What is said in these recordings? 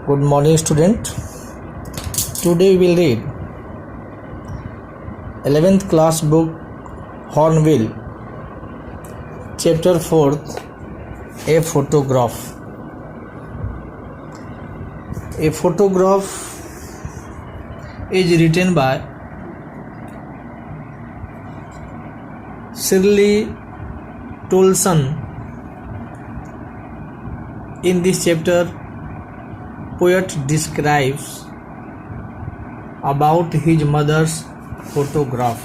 Good morning, student. Today we will read 11th class book Hornbill, chapter 4th, A Photograph. A photograph is written by Shirley Tolson. In this chapter, poet describes about his mother's photograph.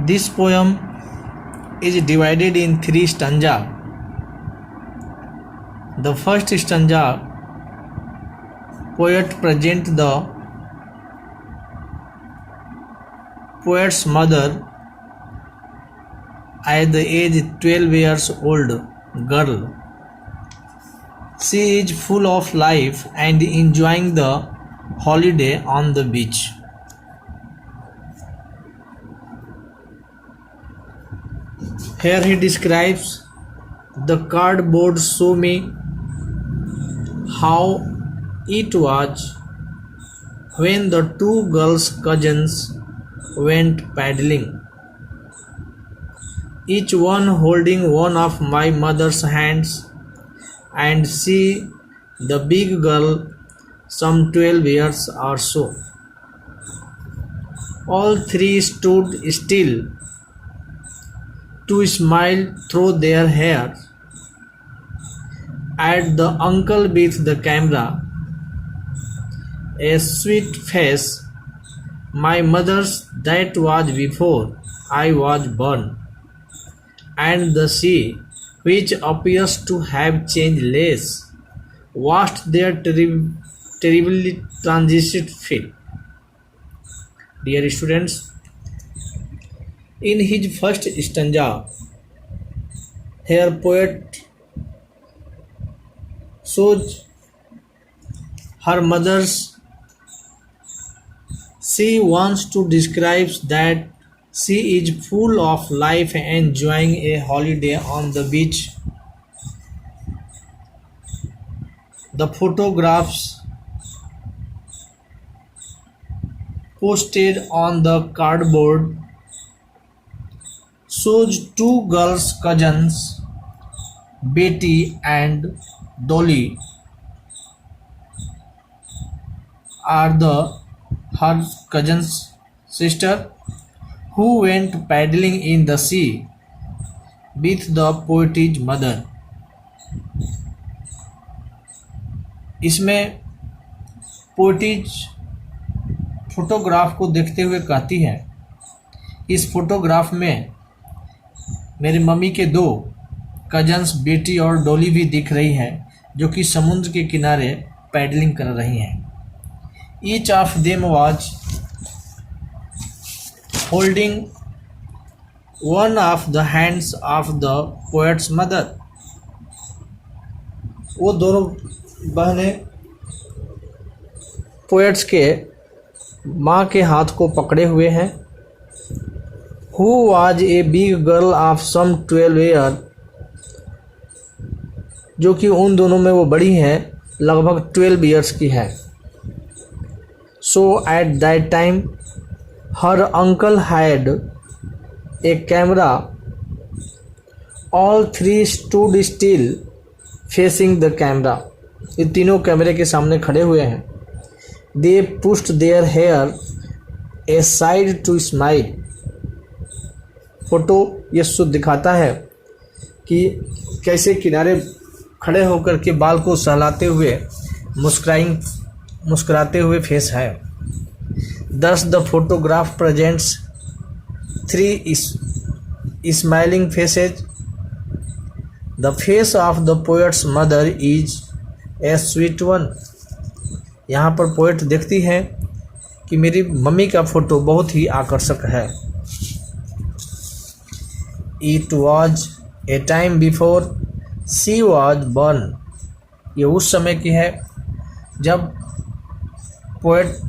This poem is divided in 3 stanzas. The first stanza, poet presents the poet's mother at the age 12 years old girl. She is full of life and enjoying the holiday on the beach. Here he describes the cardboard show me how it was when the 2 girls' cousins went paddling, each one holding one of my mother's hands, and she, the big girl, some 12 years or so. All 3 stood still to smile through their hair at the uncle with the camera. A sweet face, my mother's, that was before I was born, and the sea, which appears to have changed less, watched their terribly transited feet. Dear students, in his first stanza, here poet shows her mother's. She wants to describe that she is full of life and enjoying a holiday on the beach. The photographs posted on the cardboard shows 2 girls' cousins, Betty and Dolly, are her cousin's sister, who went paddling in the sea with the poet's mother. इसमें पोएटिज photograph को देखते हुए कहती है, इस photograph में मेरी mummy के 2 कजन्स बेटी और डॉली भी दिख रही है, जो कि समुद्र के किनारे पैडलिंग कर रही हैं. Each of them was holding one of the hands of the poet's mother. वो दोनों बहनें पोएट्स के माँ के हाथ को पकड़े हुए हैं. Who was a big girl of some 12 years, जो कि उन दोनों में वो बड़ी है, लगभग 12 years की है. So at that time her uncle had a camera. All 3 stood still facing the camera. ये तीनों कैमरे के सामने खड़े हुए हैं. They pushed their hair aside to smile. Photo ये शुद्ध दिखाता है कि कैसे किनारे खड़े होकर के बाल को सहलाते हुए मुस्कुराते हुए फेस है. Thus the photograph presents 3 smiling faces. The face of the poet's mother is a sweet one. यहाँ पर पोएट देखती है कि मेरी मम्मी का फोटो बहुत ही आकर्षक है. It was a time before she was born. ये उस समय की है जब पोएट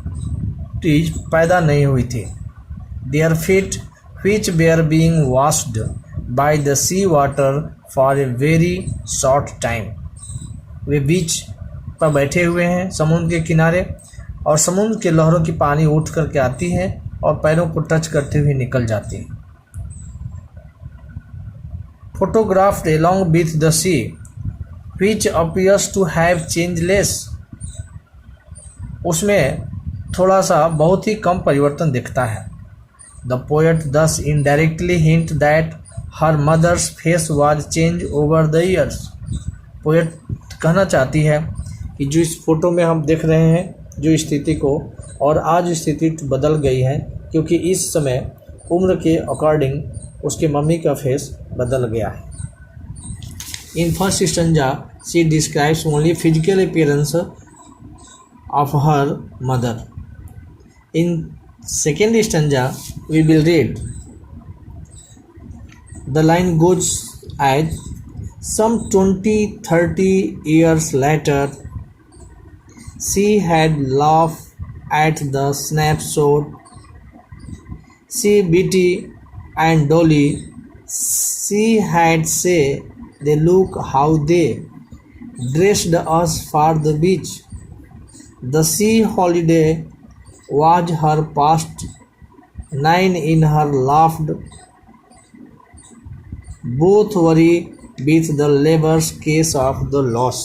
पैदा नहीं हुई थी. Their feet, which were being washed by the sea water for a very short time. वे बीच पर बैठे हुए हैं समुद्र के किनारे, और समुद्र के लहरों की पानी उठ करके आती है और पैरों को टच करते हुए निकल जाती है। Photographed along with the sea which appears to have changeless, उसमें थोड़ा सा बहुत ही कम परिवर्तन दिखता है। The poet thus indirectly hint that her mother's face was changed over the years। Poet कहना चाहती है कि जो इस फोटो में हम देख रहे हैं जो स्थिति को, और आज स्थिति बदल गई है, क्योंकि इस समय उम्र के अकॉर्डिंग उसके मम्मी का फेस बदल गया है। In first stanza she describes only physical appearance of her mother. In second stanza we will read the line goes as some 20-30 years later she had laughed at the snapshot, see Betty and Dolly, she had said they look how they dressed us for the beach. The sea holiday was her past, 9 in her laughed, both worry with the labor's case of the loss.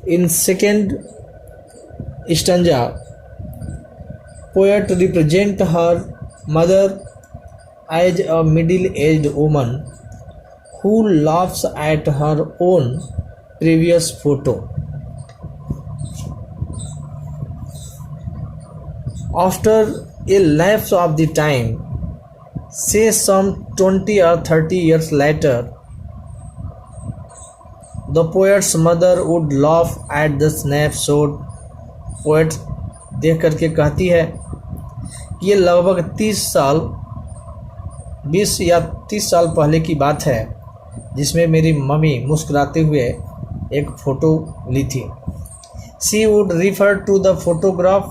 In second stanza, poet represent her mother as a middle-aged woman who laughs at her own previous photo. After a lapse of the time, say some 20 or 30 years later, the poet's mother would laugh at the snapshot। Poet देख करके कहती है कि ये लगभग 20 या 30 साल पहले की बात है, जिसमें मेरी मम्मी मुस्कुराते हुए एक फ़ोटो ली थी। She would refer to the photograph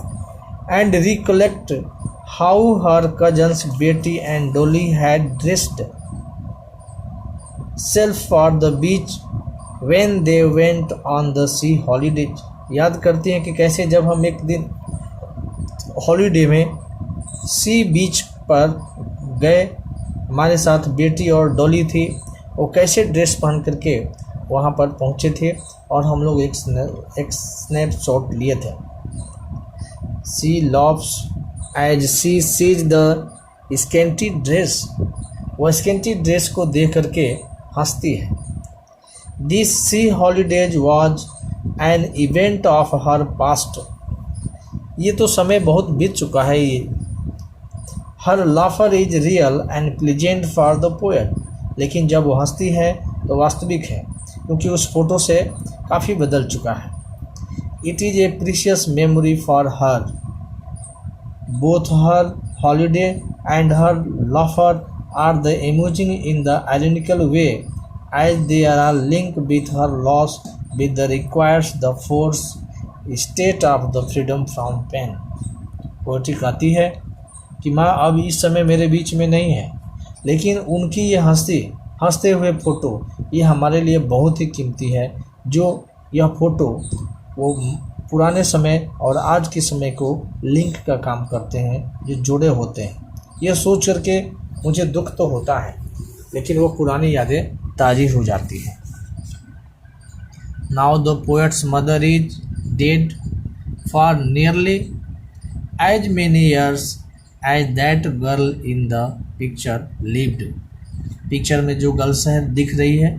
and recollect how her cousins Betty and Dolly had dressed self for the beach when they went on the sea holidays। याद करती हैं कि कैसे जब हम एक दिन हॉलीडे में सी बीच पर गए, हमारे साथ बेटी और डॉली थी, वो कैसे ड्रेस पहन करके वहाँ पर पहुँचे थे और हम लोग एक स्नैपशॉट लिए थे। She laughs as she sees the scanty dress, वह स्केंटी ड्रेस को देख करके हंसती है। This sea holidays was an event of her past, ये तो समय बहुत बीत चुका है। ये Her laughter is real and pleasant for the poet, लेकिन जब वो हंसती है तो वास्तविक है, क्योंकि उस फोटो से काफ़ी बदल चुका है। It is a precious memory for her, both her holiday and her laughter are the amusing in the ironical way, as they are linked with her loss with the requires the force state of the freedom from pain। Poetry कहती है कि माँ अब इस समय मेरे बीच में नहीं है, लेकिन उनकी ये हंसते हुए फ़ोटो ये हमारे लिए बहुत ही कीमती है। जो यह फ़ोटो वो पुराने समय और आज के समय को लिंक का काम करते हैं, जो जुड़े होते हैं। यह सोच करके मुझे दुख तो होता है, लेकिन वो पुरानी यादें ताज़ी हो जाती हैं। Now the poet's mother is dead for nearly as many years as that girl in the picture lived. Picture में जो गर्ल शहर दिख रही है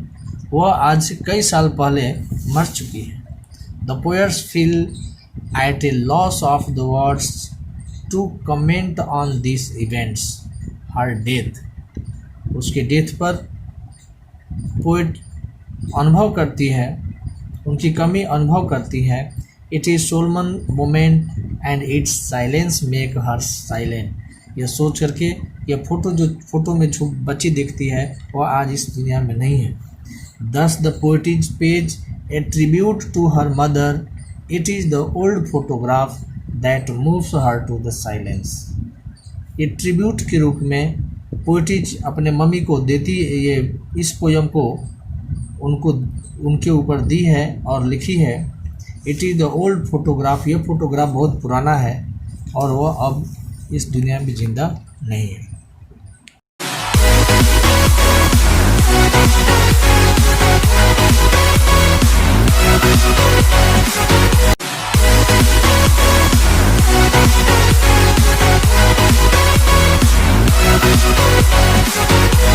वह आज से कई साल पहले मर चुकी है। The poets feel at a loss of the words to comment on these events। Her death, उसके डेथ पर पोएट अनुभव करती है, उनकी कमी अनुभव करती है। It is solemn moment and its silence make her silent। यह सोच करके यह फोटो में जो बच्ची दिखती है वह आज इस दुनिया में नहीं है। Thus the poet's page a tribute to her mother, it is the old photograph that moves her to the silence। ये ट्रिब्यूट के रूप में पोइटिज अपने मम्मी को देती, ये इस पोयम को उनको उनके ऊपर दी है और लिखी है। It is the old photograph, ये फोटोग्राफ बहुत पुराना है और वह अब इस दुनिया में ज़िंदा नहीं है।